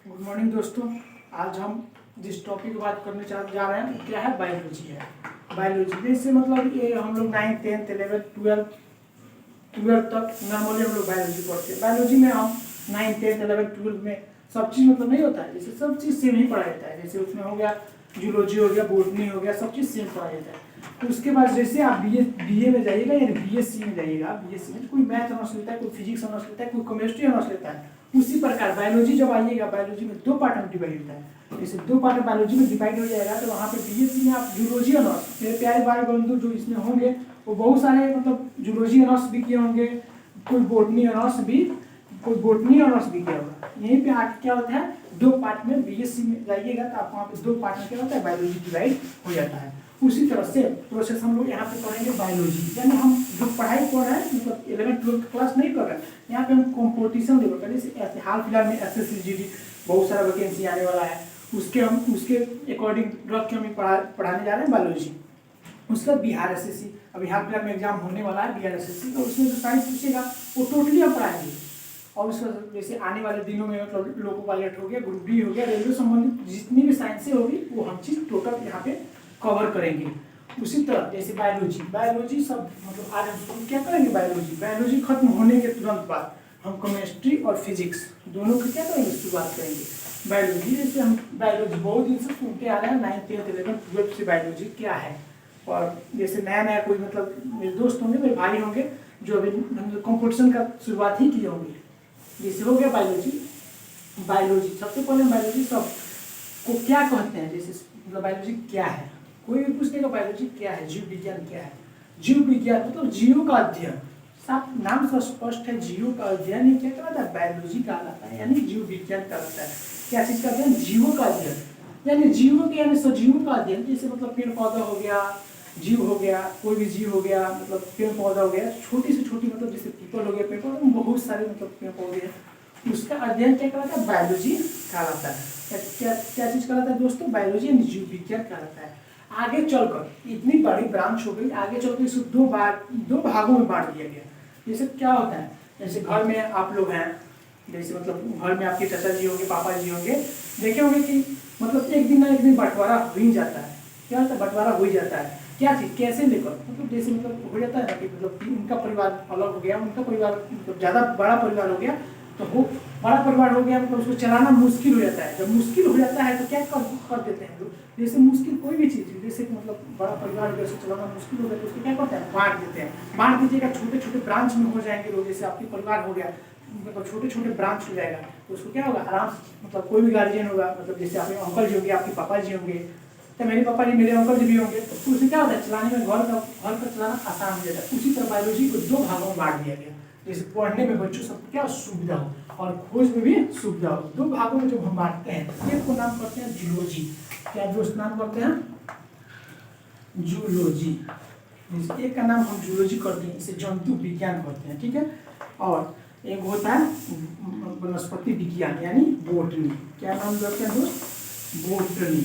Good morning दोस्तों। आज हम जिस टॉपिक की बात करने जा रहे हैं क्या है, बायोलॉजी है। बायोलॉजी जैसे मतलब ये हम लोग 9th 10th 11th 12th तक नॉर्मली हम लोग बायोलॉजी पढ़ते हैं। बायोलॉजी में हम 9th 10th 11th 12th में सब चीज़ मतलब नहीं होता है, जैसे सब चीज़ सेम ही पढ़ाया जाता है। जैसे उसमें हो गया जूलॉजी हो गया, बॉटनी हो गया, सब चीज़ सेम पढ़ाया जाता है। तो उसके बाद जैसे आप बीए में जाइएगा या बीएससी में जाइएगा, बीएससी में कोई मैथ ऑनर्स लेता है, कोई फिजिक्स ऑनर्स लेता है, कोई केमिस्ट्री ऑनर्स लेता है। उसी प्रकार बायोलॉजी जब आइएगा, बायोलॉजी में 2 पार्ट में डिवाइड होता है। जैसे 2 पार्ट में बायोलॉजी में डिवाइड हो जाएगा तो वहाँ पे बीएससी में आप जूलॉजी ऑनर्स, मेरे प्यारे भाई बंधु जो इसमें होंगे वो बहुत सारे मतलब जूलॉजी ऑनर्स भी किए होंगे, कोई बॉटनी ऑनर्स भी किया होगा। यहीं पे आके क्या होता है, 2 पार्ट में बीएससी में जाइएगा तो आप वहाँ पे 2 पार्ट में क्या होता है, बायोलॉजी डिवाइड हो जाता है। उसी तरह से प्रोसेस हम लोग यहाँ पे पढ़ेंगे बायोलॉजी, यानी हम जो पढ़ाई कर रहे हैं मतलब 11th 12th क्लास नहीं कर रहे हैं, यहाँ पे हम कॉम्पिटिशन लेवल का, जैसे हाल फिलहाल में एसएससी जीडी बहुत सारा वैकेंसी आने वाला है, उसके अकॉर्डिंग रख के हम पढ़ाने जा रहे हैं बायोलॉजी। उसका बिहार एसएससी अभी हाल फिलहाल में एग्जाम होने वाला है बिहार एसएससी का, उसमें जो साइंस पूछेगा वो टोटली हम पढ़ाएंगे। और उसका जैसे आने वाले दिनों में मतलब लोको पायलट हो गया, ग्रुप डी हो गया, रेलवे संबंधित जितनी भी साइंसें होगी वो हम चीज़ टोटल यहाँ पे कवर करेंगे। उसी तरह जैसे बायोलॉजी सब मतलब आज हम क्या करेंगे, बायोलॉजी खत्म होने के तुरंत बाद हम केमिस्ट्री और फिजिक्स दोनों की क्या करेंगे, शुरुआत करेंगे। बायोलॉजी जैसे हम बायोलॉजी बहुत दिन से सुनते आ रहे हैं, 9th 10th 11th 12th से बायोलॉजी क्या है। और जैसे नया कोई मतलब मेरे दोस्त होंगे, मेरे भाई होंगे जो अभी कंपटीशन का शुरुआत ही किए होंगे। जैसे हो गया बायोलॉजी सबसे पहले बायोलॉजी सब को क्या कहते हैं, जैसे मतलब बायोलॉजी क्या है, कोई भी पूछ लेगा बायोलॉजी क्या है, जीव विज्ञान क्या है। जीव विज्ञान मतलब जीवों का अध्ययन, साफ नाम से स्पष्ट है, जीवों का अध्ययन ही क्या कहलाता है, बायोलॉजी कहलाता है, यानी जीव विज्ञान कहलाता है। क्या चीज़ का अध्ययन, जीवों का अध्ययन, यानी जीवों के यानी सजीवों का अध्ययन। जैसे मतलब पेड़ पौधा हो गया, जीव हो गया, कोई भी जीव हो गया, मतलब पेड़ पौधा हो गया, छोटी से छोटी मतलब जैसे पीपल हो गया, पेड़ पौधे बहुत सारे मतलब पेड़ पौधे हैं, उसका अध्ययन क्या कहलाता है, बायोलॉजी कहलाता है। क्या चीज़ कहलाता है दोस्तों, बायोलॉजी यानी जीव विज्ञान कहलाता है। आगे चलकर इतनी बड़ी ब्रांच हो गई, आगे चलकर इसे 2 भागों में बांट दिया गया। जैसे क्या होता है, जैसे घर में आप लोग हैं, जैसे मतलब घर में आपके चाचा जी होंगे, पापा जी होंगे, देखे होंगे कि मतलब एक दिन ना एक दिन बंटवारा हो ही जाता है। क्या होता है, बंटवारा हो ही जाता है। क्या चीज़ कैसे लेकर, मतलब जैसे मतलब हो जाता है ना कि मतलब इनका परिवार अलग हो गया, उनका परिवार मतलब ज़्यादा बड़ा परिवार हो गया, तो वो बड़ा परिवार हो गया मतलब उसको चलाना मुश्किल हो जाता है। जब मुश्किल हो जाता है तो क्या कर देते हैं लोग, जैसे मुश्किल कोई भी चीज़ जैसे मतलब बड़ा परिवार हो गया, उसको चलाना मुश्किल हो गया तो उसको क्या करते हैं, बांट देते हैं। बांट दीजिएगा, छोटे छोटे ब्रांच में हो जाएंगे लोग, जैसे आपके परिवार हो गया मतलब छोटे छोटे ब्रांच हो जाएगा, तो उसको क्या होगा, आराम से मतलब कोई भी गार्जियन होगा, मतलब जैसे आपके अंकल जी होंगे, आपके पापा जी होंगे, तो मेरे पापा जी मेरे अंकल जी भी होंगे, तो उससे क्या होता है, चलाने में घर का चलाना आसान हो जाता है। उसी तरह बायोलॉजी को 2 भागों में बांट दिया गया, जैसे पढ़ने में बच्चों सबको क्या सुविधा हो और खोज में भी सुविधा हो। 2 भागों में जब हम बांटते हैं, एक को नाम करते हैं जूलॉजी। क्या दोस्त नाम करते हैं, जूलॉजी। एक का नाम हम जूलॉजी करते हैं, इसे जंतु विज्ञान करते हैं, ठीक है। और एक होता है वनस्पति विज्ञान यानी बोटनी। क्या नाम करते हैं दोस्त, बोटनी,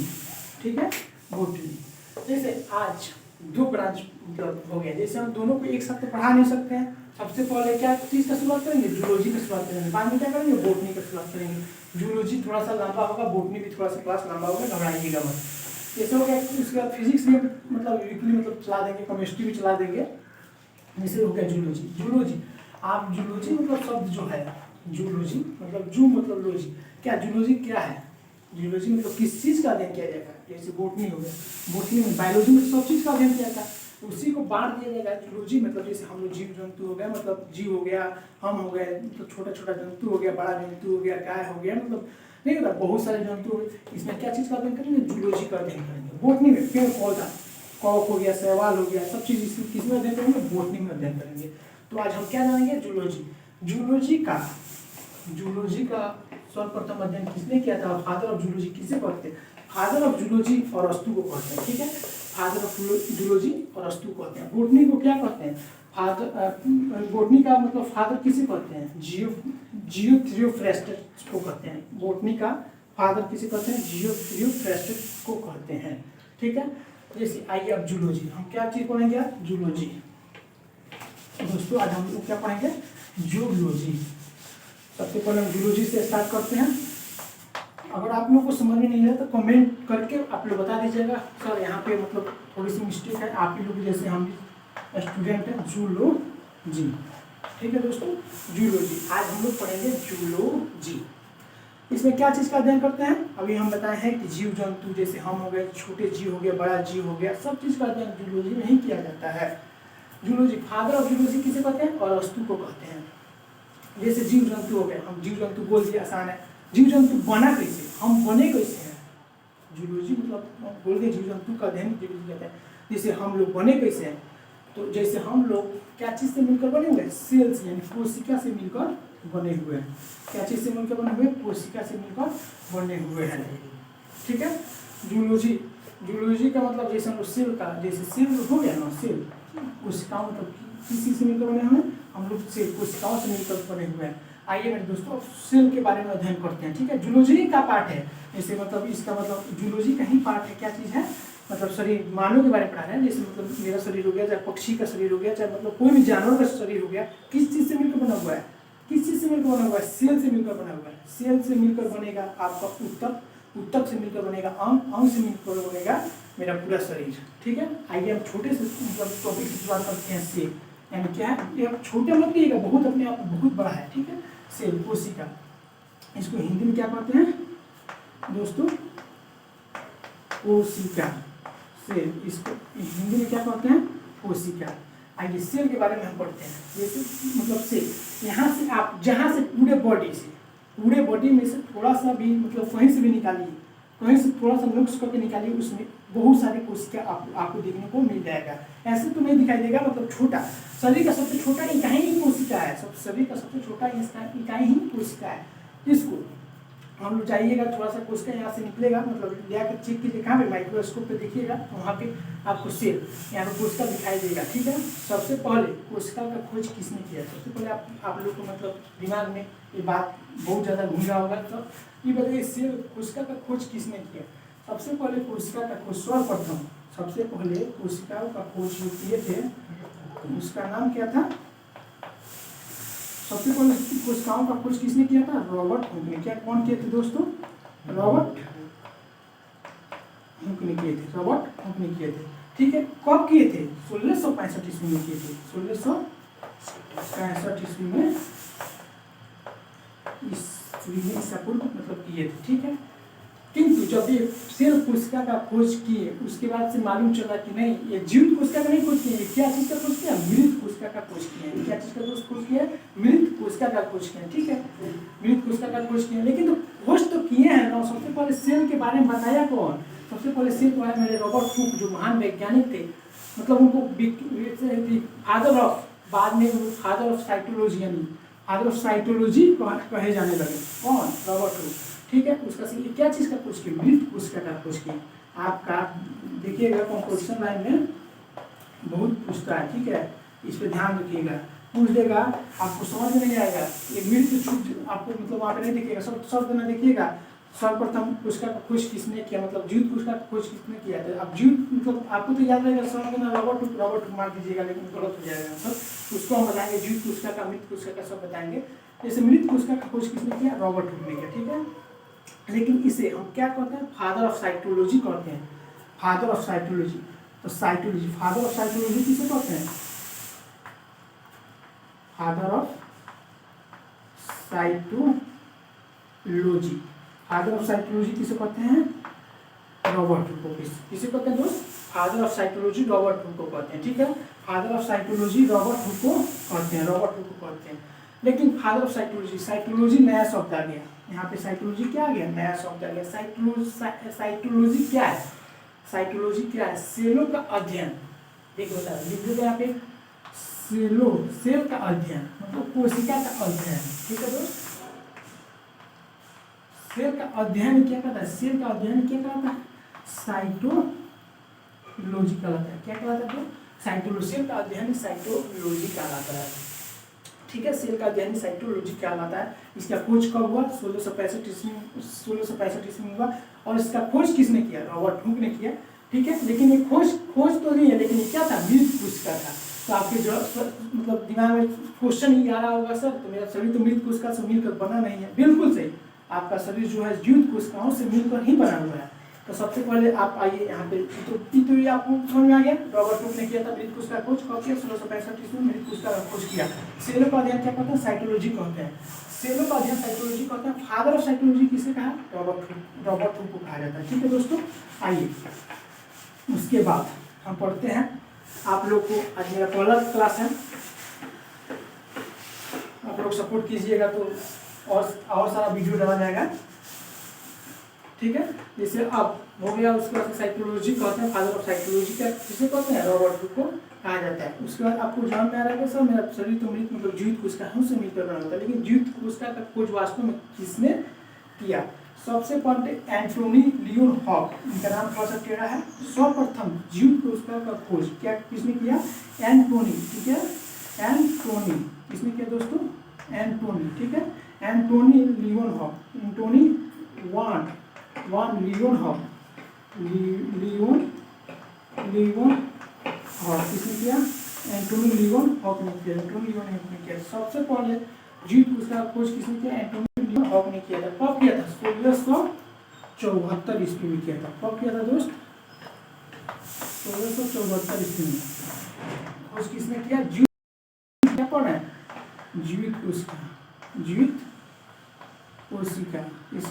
ठीक है, बोटनी। जैसे आज 2 ब्रांच मतलब हो गया, जैसे हम दोनों को एक साथ तो पढ़ा नहीं सकते हैं। सबसे पहले क्या चीज़ का शुरुआत करेंगे, जूलॉजी की शुरुआत करेंगे, बाद में क्या करेंगे, बोटनी की शुरुआत करेंगे। जूलॉजी थोड़ा सा लंबा होगा, बोटनी भी थोड़ा सा क्लास लंबा होगा, घबराइएगा मत। जैसे हो गया, उसके बाद फिजिक्स में मतलब वीकली मतलब चला देंगे, केमिस्ट्री भी चला देंगे। जैसे हो गया जूलॉजी आप जूलॉजी मतलब शब्द जो है, जूलॉजी मतलब जू मतलब लॉजी, क्या जूलॉजी क्या है, जूलॉजी मतलब किस चीज़ का अध्ययन किया जाएगा। जैसे बोटनी हो गया, बोटनी में बायोलॉजी में सब चीज़ का अध्ययन किया जाता है, तो उसी को बांट दिया जाएगा जूलॉजी। मतलब जैसे हम लोग जीव जंतु हो गया, मतलब जीव हो गया, हम हो गए मतलब छोटा छोटा जंतु हो गया, बड़ा जंतु हो गया, गाय हो गया, मतलब नहीं होता बहुत सारे जंतु हो गए, इसमें क्या चीज़ का अध्ययन करेंगे, जूलॉजी का अध्ययन करेंगे। बोटनी में पेड़ पौधा, कॉक हो गया, शैवाल हो गया, सब चीज़ किसमें अध्ययन करेंगे, बोटनी में अध्ययन करेंगे। तो आज हम क्या जानेंगे, जूलॉजी का सर्वप्रथम अध्ययन किसने किया था, फादर ऑफ जूलॉजी किसे कहते हैं, फादर ऑफ जूलॉजी और अरस्तु को कहते हैं, ठीक है। फादर ऑफ जूलॉजी और अरस्तु कहते हैं। बोटनी को क्या कहते हैं, बोटनी का मतलब फादर किसे कहते हैं, जियोथ्रियोफ्रेस्टस को कहते हैं। बोटनी का फादर किसे कहते हैं, जियोथ्रियोफ्रेस्टस को कहते हैं, ठीक है। जैसे आइए अब जूलॉजी, हम क्या चीज़ पढ़ेंगे आज, जूलॉजी। दोस्तों आज हम लोग क्या पढ़ेंगे, जूलॉजी। सबसे पहले हम जूलॉजी से स्टार्ट करते हैं। अगर आप लोग को समझ में नहीं आया तो कमेंट करके आप लोग बता दीजिएगा सर यहाँ पे मतलब थोड़ी सी मिस्टेक है, आप ही लोग जैसे हम स्टूडेंट हैं जूलॉजी। ठीक है दोस्तों, जूलॉजी आज हम लोग पढ़ेंगे जूलॉजी। इसमें क्या चीज़ का अध्ययन करते हैं, अभी हम बताए हैं कि जीव जंतु जैसे हम हो गए, छोटे जीव हो गया, बड़ा जीव हो गया, सब चीज़ का अध्ययन जूलॉजी में ही किया जाता है। जूलॉजी, फादर ऑफ जूलॉजी किसे कहते हैं, और अरस्तु को कहते हैं। जैसे जीव जंतु हो गए, हम जीव जंतु बोल दिए आसान है। जीव जंतु बना कैसे, हम बने कैसे हैं, जूलॉजी मतलब बोल दिए जीव जंतु का अध्ययन जूलॉजी कहते हैं। जैसे हम लोग बने कैसे हैं, तो जैसे हम लोग क्या चीज़ से मिलकर बने हुए हैं, सेल्स यानी कोशिका से मिलकर बने हुए हैं। क्या चीज़ से मिलकर बने हुए हैं, कोशिका से मिलकर बने हुए हैं। ठीक है, जूलॉजी, जूलॉजी का मतलब जैसे हम लोग सेल का, जैसे सेल हो गया ना, सेल कोशिकाओं मतलब किसी से मिलकर बने हुए हैं, हम लोग सेल कोशिकाओं से मिलकर बने हुए हैं। आइए मेरे दोस्तों सेल के बारे में अध्ययन करते हैं। ठीक है, जूलॉजी का पार्ट है, जैसे मतलब इसका मतलब जूलॉजी का ही पार्ट है। क्या चीज़ है, मतलब शरीर, मानव के बारे में पढ़ा रहे हैं। जैसे मतलब मेरा शरीर हो गया, चाहे पक्षी का शरीर हो गया, चाहे मतलब कोई भी जानवर का शरीर हो गया, किस चीज़ से मिलकर बना हुआ है, किस चीज़ से मिलकर बना हुआ है, सेल से मिलकर बना हुआ है। सेल से मिलकर बनेगा आपका ऊतक, ऊतक से मिलकर बनेगा अंग, अंग से मिलकर बनेगा मेरा पूरा शरीर। ठीक है, आइए हम छोटे से मतलब टॉपिक की शुरुआत करते हैं। सेल यानी क्या है, ये आप छोटे मत लीजिएगा, बहुत अपने आप में बहुत बड़ा है। ठीक है, सेल कोशिका, इसको हिंदी में क्या कहते हैं दोस्तों, कोशिका। सेल, इसको हिंदी में क्या कहते हैं, कोशिका। आइए सेल के बारे में हम पढ़ते हैं। जैसे मतलब सेल, यहाँ से आप जहाँ से पूरे बॉडी में से थोड़ा सा भी मतलब कहीं से भी निकालिए, कहीं से थोड़ा सा नुक्स करके निकालिए, उसमें बहुत सारे कोशिका आपको देखने को मिल जाएगा। ऐसे तो नहीं दिखाई देगा, मतलब छोटा, शरीर का सबसे छोटा इकाई ही कोशिका है, शरीर का सबसे छोटा इकाई ही कोशिका है। इसको हम लोग जाइएगा, थोड़ा सा कोशिका यहाँ से निकलेगा, मतलब ले आकर चेक कीजिए, कहाँ पे माइक्रोस्कोप पे देखिएगा, वहाँ पे आपको सेल यहाँ पे कोशिका दिखाई देगा। ठीक है, सबसे पहले कोशिका का खोज किसने किया, सबसे पहले आप लोग को मतलब दिमाग में ये बात बहुत ज़्यादा घूम रहा होगा, तो ये बताइए सेल कोशिका का खोज किसने किया। सबसे पहले कोशिका का खोज सर्वप्रथम, सबसे पहले कोशिकाओं का खोज जो किए थे, उसका नाम क्या था, सबसे पहले कोशिकाओं का खोज किसने किया था, रॉबर्ट हुक ने। क्या, कौन किए थे दोस्तों, रॉबर्ट हुक ने किए थे, रॉबर्ट हुक ने किए थे। ठीक है, कब किए थे, 1665 ईस्वी में किए थे, 1665 ईस्वी में, ईसा पूर्व मतलब किए थे। ठीक है, किंतु जब ये सेल कोशिका का खोज किए, उसके बाद से मालूम चला कि नहीं, ये जीवित कोशिका का नहीं खोज किए, क्या चीज़ का खोज किया, मृत कोशिका का खोज किया। क्या चीज़ का खोज किया, मृत कोशिका का खोज किया। ठीक है, मृत कोशिका का खोज किया, लेकिन तो खोज तो किए हैं ना। सबसे पहले सेल के बारे में बताया कौन, सबसे पहले सेल को आया मेरे रॉबर्ट हुक, जो महान वैज्ञानिक थे, मतलब उनको फादर ऑफ, बाद में फादर ऑफ साइटोलॉजी, यानी फादर ऑफ साइटोलॉजी कहे जाने लगे। कौन, रॉबर्ट हुक। ठीक है, उसका क्या चीज़ का खोज किया, मृत कोशिका का खोज किया। आपका देखिएगा कंपोजिशन लाइन में बहुत पूछता है। ठीक है, इस पर ध्यान रखिएगा, पूछ देगा, आपको समझ में नहीं आएगा, ये मृत छूट आपको मतलब वहाँ पे नहीं दिखेगा, सब शब्द में देखिएगा। सर्वप्रथम कोशिका का खोज किसने किया, मतलब जीवित कोशिका का खोज किसने किया था। अब जीवित मतलब आपको तो याद रहेगा, समझ में रॉबर्ट हुक मार दीजिएगा, लेकिन गलत हो जाएगा सब। उसको हम बताएंगे जीवित कोशिका का, मृत कोशिका का सब बताएंगे। जैसे मृत कोशिका का खोज किसने किया, रॉबर्ट हुक ने किया। ठीक है, लेकिन इसे हम क्या कहते हैं, फादर ऑफ साइटोलॉजी कहते हैं, फादर ऑफ साइटोलॉजी। तो साइटोलॉजी, फादर ऑफ साइटोलॉजी किसे कहते हैं, father of cytology, father of cytology किसे कहते हैं, रॉबर्ट हुक को। किसे कहते हैं दोस्त, father of cytology Robert Hooke को कहते हैं। ठीक है, father of cytology Robert Hooke को कहते हैं, रॉबर्ट हुक को कहते हैं। लेकिन फादर ऑफ साइटोलॉजी, साइटोलॉजी नया शब्द आ गया यहाँ पे, साइटोलॉजी क्या आ गया, नया शब्द आ गया। साइटोलॉजी क्या है, साइटोलॉजी क्या है, सेलों का अध्ययन। देखो बता लिख दो यहाँ पे, सेल का अध्ययन मतलब कोशिका का अध्ययन। ठीक है दोस्त, सेल का अध्ययन क्या कहता है, सेल का अध्ययन क्या कहता है, साइटोलॉजी कहलाता है। क्या कहलाता है, साइटोलॉजी, सेल का अध्ययन साइटोलॉजी कहलाता है। ठीक है, सेल का अध्ययन साइटोलॉजी कहलाता है। इसका खोज कब हुआ, 1665 ईस्वी में हुआ। और इसका खोज किसने किया, रॉबर्ट हुक ने किया। ठीक है, लेकिन ये खोज तो नहीं है, लेकिन ये क्या था, मृत कोशिका था। तो आपके जो मतलब दिमाग में क्वेश्चन ही आ रहा होगा, सर तो मेरा शरीर तो मृत कोशिका से मिलकर बना नहीं है। बिल्कुल सही, आपका शरीर जो है जीवित कोशिकाओं से मिलकर ही बना हुआ है। तो सबसे पहले आप आइए यहाँ पे, तो ये आपको समझ में आ गया। रॉबर्ट हुक ने किया था मृत कोशिका खोज, कब किया? 1665 ईस्वी में मृत कोशिका का खोज किया। सेलों का अध्ययन क्या कहते हैं? साइटोलॉजी कहते हैं। सेलों का अध्ययन साइटोलॉजी कहते हैं। फादर ऑफ साइटोलॉजी किसे कहा? रॉबर्ट हुक को कहा जाता है। ठीक है दोस्तों, आइए उसके बाद हम पढ़ते हैं। आप लोग को आज मेरा पहला क्लास है, आप लोग सपोर्ट कीजिएगा तो और सारा वीडियो डाला जाएगा। ठीक है, जैसे अब हो गया। उसके बाद साइकोलॉजी कहते हैं, फादर ऑफ साइकोलॉजी क्या किसे कहते हैं? रॉबर्ट हुक को कहा जाता है। उसके बाद आपको जान में आ रहा है सर मेरा शरीर तो मृत मतलब जीवित कोशिकाओं से मिलकर बना होता है, लेकिन जीवित कोशिका का खोज वास्तव में किसने किया? सबसे पहले एंटोनी लियोन हॉक, इनका नाम थोड़ा सा टेढ़ा है। सर्वप्रथम जीवित कोशिका का खोज क्या किसने किया? एंटोनी। ठीक है, एंटोनी किसने किया दोस्तों? एंटोनी। ठीक है, Antonie Leeuwenhoek, Antonie van Leeuwenhoek, Leeuwenhoek किसने किया? एंटोनी लियोन हॉक ने किया। एंटोनी लियोन हॉक ने किया। सबसे पहले जीवित कोशिका का खोज किसने किया? एंटोनी लियोन हॉक ने किया था। कब किया था? 1674 ईस्वी में किया था। कब किया था दोस्त? 1674 ईस्वी में खोज किसने किया? जीवित क्या पढ़ना है? जीवित कोशिका, जीवित कोशिका इस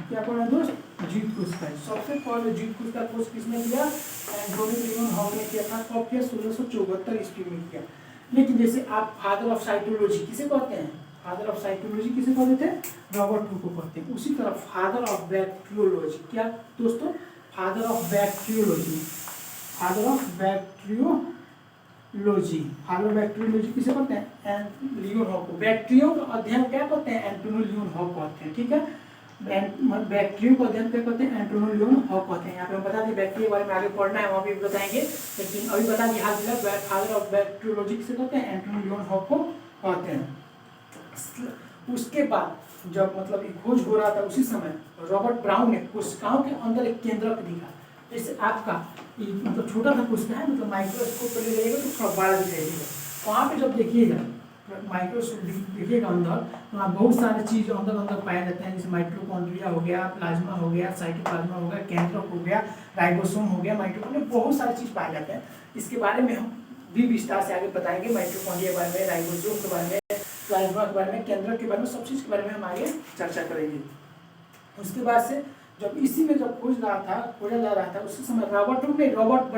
क्या पढ़ना दोस्त? जीवित कोशिका। सबसे पहले जीवित कोशिका खोज किसने किया? एंटोनी लियोन हॉक ने किया था। कब किया? 1674 ईस्वी में किया। लेकिन जैसे आप फादर ऑफ साइटोलॉजी किसे कहते हैं? फादर ऑफ साइटोलॉजी किसे कहते थे? रॉबर्ट हुक को कहते हैं। उसी तरह फादर ऑफ बैक्टीरियोलॉजी क्या दोस्तों? Father of bacteriology, father of bacteriology, father of bacteriology किसे कहते हैं? लियोन हॉक को। बैक्टीरियो का अध्ययन क्या कहते हैं? एंटोनी लियोन हॉक कहते हैं। ठीक है, बैक्टीरियो का अध्ययन क्या कहते हैं? एंटोनी लियोन हॉक कहते हैं। यहाँ पे हम बता दें बैक्टीरिया के बारे में आगे पढ़ना है, वहाँ भी बताएंगे, लेकिन अभी बता दिए हाल फिलहाल फादर ऑफ बैक्टीरियोलॉजी किसे कहते हैं? एंटोनी लियोन हॉक को कहते हैं। उसके बाद जब मतलब ये खोज हो रहा था उसी समय रॉबर्ट ब्राउन ने कोशिकाओं के अंदर एक केंद्रक दिखा। जैसे आपका ये मतलब छोटा सा कोशिका है, मतलब माइक्रोस्कोप पर ले जाइएगा तो थोड़ा बड़ा दिखाइएगा। वहाँ पे जब देखिएगा माइक्रोस्कोप देखिएगा अंदर, तो वहाँ बहुत सारे चीज़ अंदर पाए जाते हैं। जैसे माइटोकॉन्ड्रिया हो गया, प्लाज्मा हो गया, साइटोप्लाज्मा हो गया, केंद्रक हो गया, राइबोसोम हो गया, माइटोकॉन्ड्रिया, बहुत सारी चीज़ पाए जाते हैं। इसके बारे में हम भी विस्तार से आगे बताएंगे। माइटोकॉन्ड्रिया के बारे में, राइबोसोम के बारे में, प्लाज्मा के बारे में, केंद्रक के बारे में, सब चीज़ के बारे में हम आगे चर्चा करेंगे। उसके बाद से जब इसी में जब खोजा जा रहा था उसी समय रॉबर्ट ब्राउन